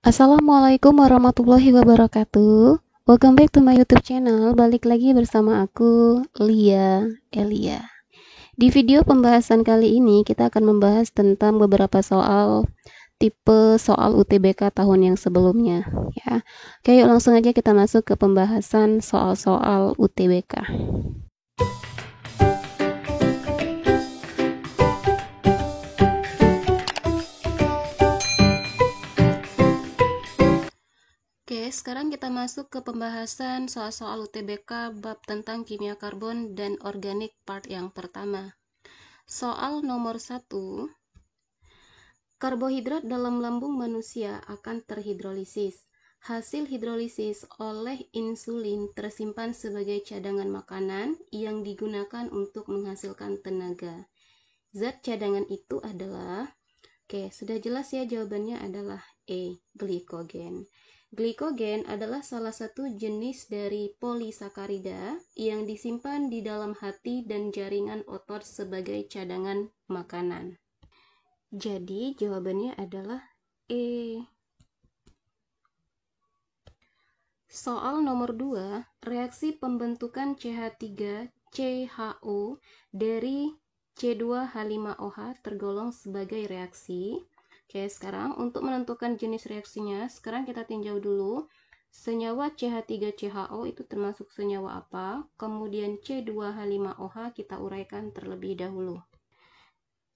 Assalamualaikum warahmatullahi wabarakatuh. Welcome back to my YouTube channel. Balik lagi bersama aku, Lia Elia. Di video pembahasan kali ini kita akan membahas tentang beberapa soal tipe soal UTBK tahun yang sebelumnya ya. Oke, yuk langsung aja kita masuk ke pembahasan soal-soal UTBK. Oke, sekarang kita masuk ke pembahasan soal-soal UTBK bab tentang kimia karbon dan organik part yang pertama. Soal nomor 1. Karbohidrat dalam lambung manusia akan terhidrolisis. Hasil hidrolisis oleh insulin tersimpan sebagai cadangan makanan yang digunakan untuk menghasilkan tenaga. Zat cadangan itu adalah, sudah jelas ya, jawabannya adalah E, glikogen. Glikogen adalah salah satu jenis dari polisakarida yang disimpan di dalam hati dan jaringan otot sebagai cadangan makanan. Jadi jawabannya adalah E. Soal nomor 2, reaksi pembentukan CH3CHO dari C2H5OH tergolong sebagai reaksi. Oke, sekarang untuk menentukan jenis reaksinya, sekarang kita tinjau dulu. Senyawa CH3CHO itu termasuk senyawa apa? Kemudian C2H5OH kita uraikan terlebih dahulu.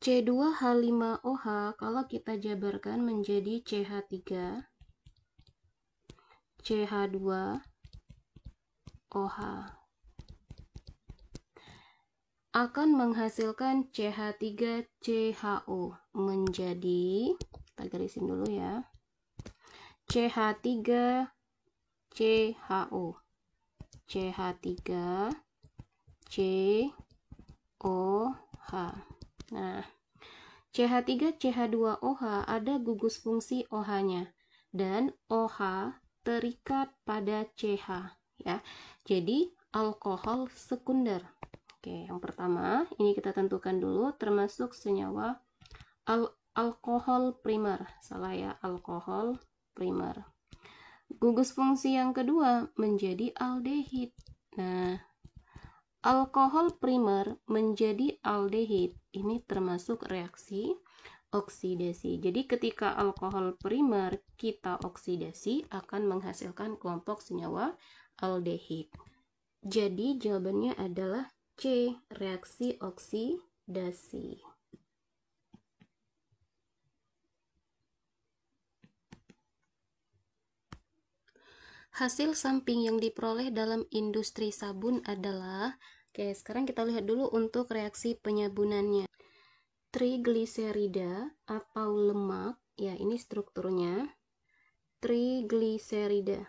C2H5OH kalau kita jabarkan menjadi CH3, CH2OH akan menghasilkan CH3CHO menjadi, kita garisin dulu ya, CH3CHO, CH3COH. Nah, CH3CH2OH ada gugus fungsi OH-nya dan OH terikat pada CH ya. Jadi alkohol sekunder. Oke, yang pertama ini kita tentukan dulu termasuk senyawa alkohol primer. Salah ya, alkohol primer. Gugus fungsi yang kedua menjadi aldehid. Nah, alkohol primer menjadi aldehid ini termasuk reaksi oksidasi. Jadi ketika alkohol primer kita oksidasi akan menghasilkan kelompok senyawa aldehid. Jadi jawabannya adalah C, reaksi oksidasi. Hasil samping yang diperoleh dalam industri sabun adalah, sekarang kita lihat dulu untuk reaksi penyabunannya. Trigliserida atau lemak, ya ini strukturnya. Trigliserida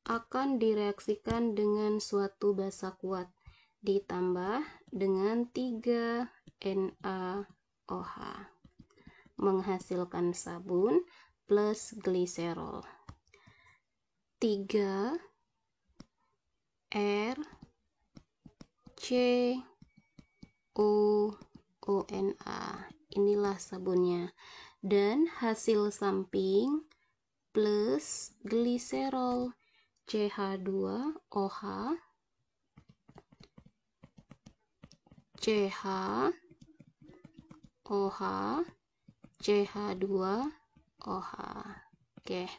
akan direaksikan dengan suatu basa kuat ditambah dengan 3NaOH menghasilkan sabun plus gliserol. 3 RCOONA, inilah sabunnya, dan hasil samping plus gliserol CH2OH CHOH CH2OH. Oke,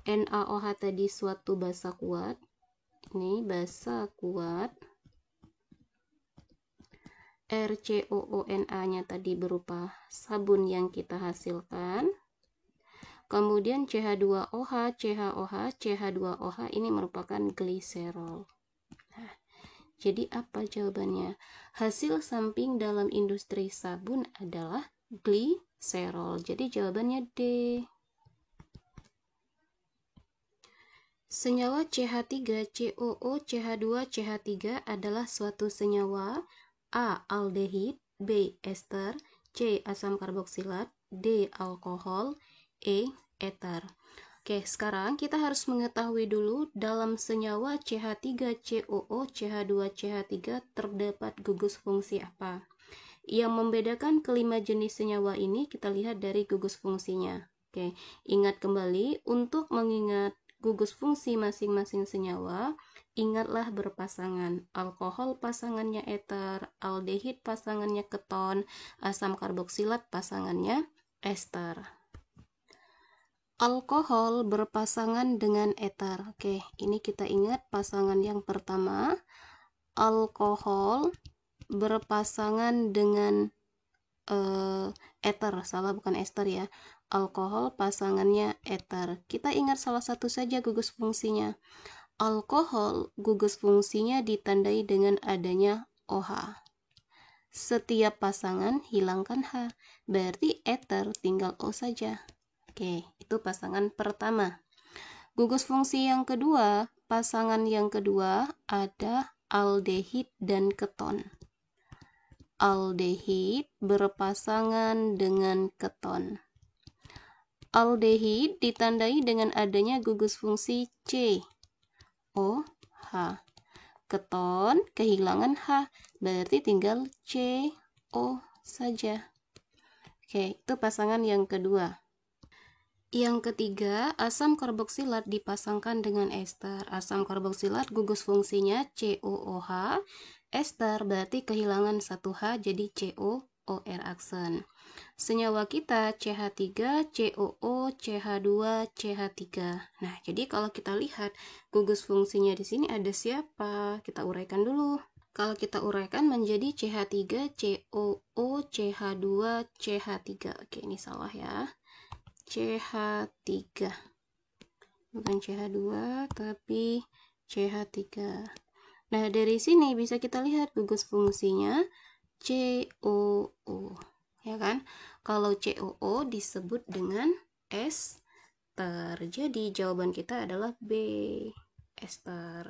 NaOH tadi suatu basa kuat, ini basa kuat. RCOONA-nya tadi berupa sabun yang kita hasilkan. Kemudian CH2OH, CH2OH ini merupakan gliserol. Nah, jadi apa jawabannya? Hasil samping dalam industri sabun adalah gliserol. Jadi jawabannya D. Senyawa CH3COO CH2CH3 adalah suatu senyawa A. aldehid, B. ester, C. asam karboksilat, D. alkohol, E. eter. Oke, sekarang kita harus mengetahui dulu dalam senyawa CH3COO, CH2CH3 terdapat gugus fungsi apa. Yang membedakan kelima jenis senyawa ini kita lihat dari gugus fungsinya. Oke, ingat kembali untuk mengingat gugus fungsi masing-masing senyawa, ingatlah berpasangan. Alkohol pasangannya eter, aldehid pasangannya keton, asam karboksilat pasangannya ester. Alkohol berpasangan dengan eter. Oke, ini kita ingat pasangan yang pertama. Alkohol berpasangan dengan eter, salah bukan ester ya. Alkohol pasangannya eter. Kita ingat salah satu saja gugus fungsinya. Alkohol gugus fungsinya ditandai dengan adanya OH. Setiap pasangan hilangkan H, berarti eter tinggal O saja. Oke, itu pasangan pertama. Gugus fungsi yang kedua, pasangan yang kedua ada aldehid dan keton. Aldehid berpasangan dengan keton. Aldehid ditandai dengan adanya gugus fungsi C, O, H. Keton kehilangan H, berarti tinggal C, O saja. Oke, itu pasangan yang kedua. Yang ketiga, asam karboksilat dipasangkan dengan ester. Asam karboksilat gugus fungsinya COOH. Ester berarti kehilangan satu H jadi COOR aksen. Senyawa kita CH3, COO, CH2, CH3. Nah, jadi kalau kita lihat gugus fungsinya di sini ada siapa? Kita uraikan dulu. Kalau kita uraikan menjadi CH3, COO, CH2, CH3. Oke, ini salah ya. CH3 bukan CH2 tapi CH3. Nah, dari sini bisa kita lihat gugus fungsinya COO, ya kan? Kalau COO disebut dengan ester. Jadi jawaban kita adalah B, ester.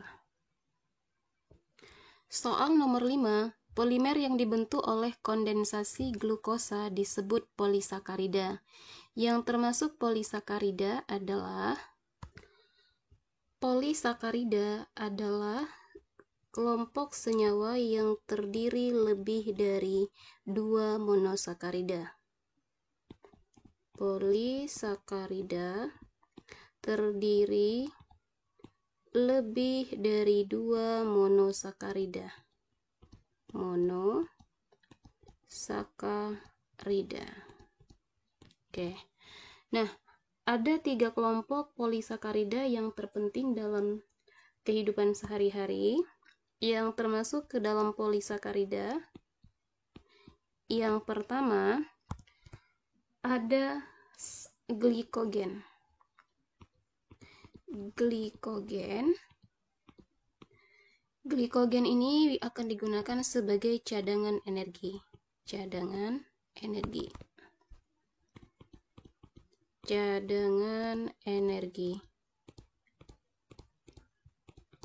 Soal nomor 5, polimer yang dibentuk oleh kondensasi glukosa disebut polisakarida. Yang termasuk polisakarida adalah kelompok senyawa yang terdiri lebih dari 2 monosakarida. Polisakarida terdiri lebih dari 2 monosakarida. Monosakarida. Oke. Nah, ada 3 kelompok polisakarida yang terpenting dalam kehidupan sehari-hari yang termasuk ke dalam polisakarida. Yang pertama ada glikogen. Glikogen ini akan digunakan sebagai cadangan energi.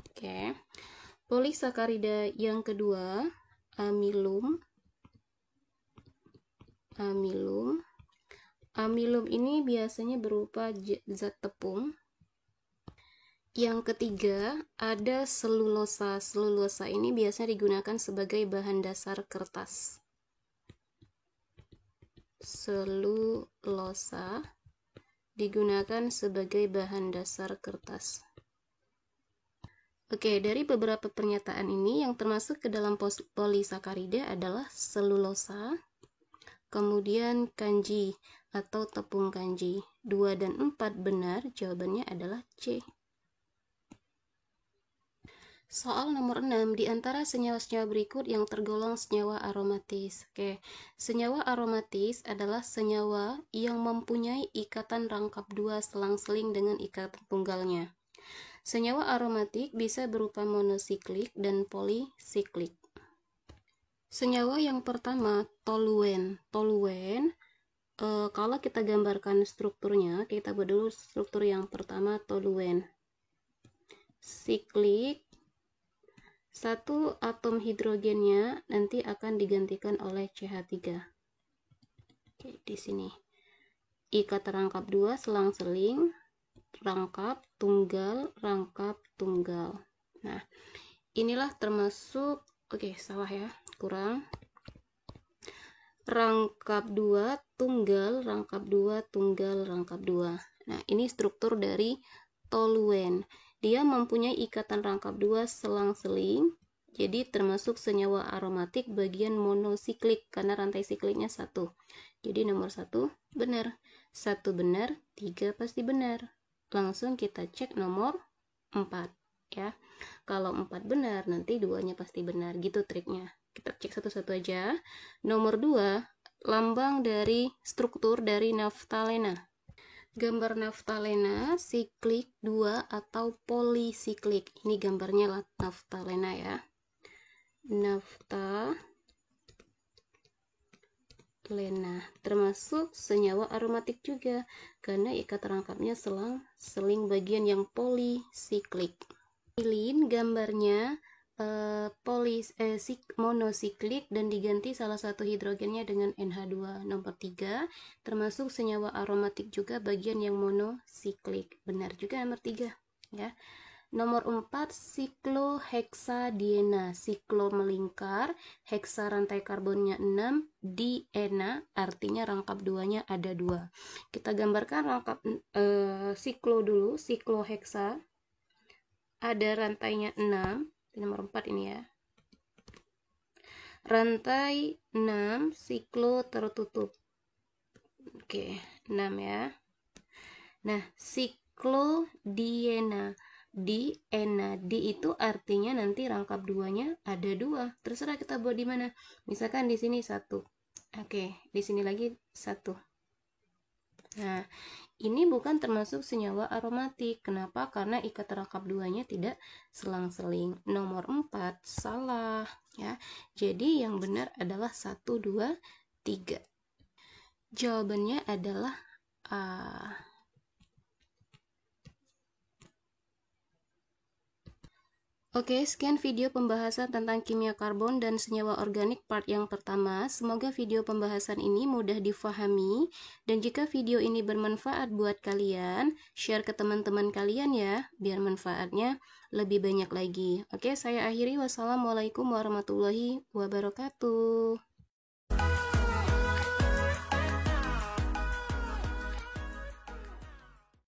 Oke. Polisakarida yang kedua, amilum. Amilum ini biasanya berupa zat tepung. Yang ketiga, ada selulosa. Selulosa ini biasanya digunakan sebagai bahan dasar kertas. Selulosa digunakan sebagai bahan dasar kertas. Oke, dari beberapa pernyataan ini yang termasuk ke dalam polisakarida adalah selulosa, kemudian kanji atau tepung kanji. 2 dan 4 benar, jawabannya adalah C. Soal nomor 6, di antara senyawa-senyawa berikut yang tergolong senyawa aromatis. Oke, senyawa aromatis adalah senyawa yang mempunyai ikatan rangkap 2 selang-seling dengan ikatan tunggalnya. Senyawa aromatik bisa berupa monosiklik dan polisiklik. Senyawa yang pertama, toluen. Kalau kita gambarkan strukturnya, kita buat dulu struktur yang pertama, toluen. Siklik, 1 atom hidrogennya nanti akan digantikan oleh CH3. Oke, di sini. Ikatan rangkap 2 selang-seling, rangkap, tunggal, rangkap, tunggal. Nah, inilah termasuk, salah ya, kurang. Rangkap 2, tunggal, rangkap 2, tunggal, rangkap 2. Nah, ini struktur dari toluen. Dia mempunyai ikatan rangkap 2 selang-seling, jadi termasuk senyawa aromatik bagian monosiklik, karena rantai sikliknya 1. Jadi nomor 1 benar. 1 benar, 3 pasti benar. Langsung kita cek nomor 4 ya. Kalau 4 benar, nanti 2-nya pasti benar. Gitu triknya. Kita cek satu-satu aja. Nomor 2, lambang dari struktur dari naftalena. Gambar naftalena siklik 2 atau polisiklik. Ini gambarnya naftalena ya. Naftalena termasuk senyawa aromatik juga karena ikat rangkapnya selang-seling bagian yang polisiklik. Pilih gambarnya monosiklik dan diganti salah satu hidrogennya dengan NH2. Nomor 3 termasuk senyawa aromatik juga bagian yang monosiklik. Benar juga nomor 3 ya. Nomor 4 siklohexadiena. Siklo melingkar, heksa rantai karbonnya 6, diena artinya rangkap 2-nya ada 2. Kita gambarkan rangkap siklo dulu, sikloheksa. Ada rantainya 6, nomor 4 ini ya. Rantai 6, siklo tertutup. Oke, 6 ya. Nah, siklodiena. Diena, di itu artinya nanti rangkap 2-nya ada 2. Terserah kita buat di mana. Misalkan di sini 1. Oke, di sini lagi 1. Nah, ini bukan termasuk senyawa aromatik. Kenapa? Karena ikat rangkap 2-nya tidak selang-seling. Nomor 4 salah ya. Jadi yang benar adalah 1, 2, 3. Jawabannya adalah A. Oke, sekian video pembahasan tentang kimia karbon dan senyawa organik part yang pertama. Semoga video pembahasan ini mudah difahami. Dan jika video ini bermanfaat buat kalian, share ke teman-teman kalian ya, biar manfaatnya lebih banyak lagi. Oke, saya akhiri. Wassalamualaikum warahmatullahi wabarakatuh.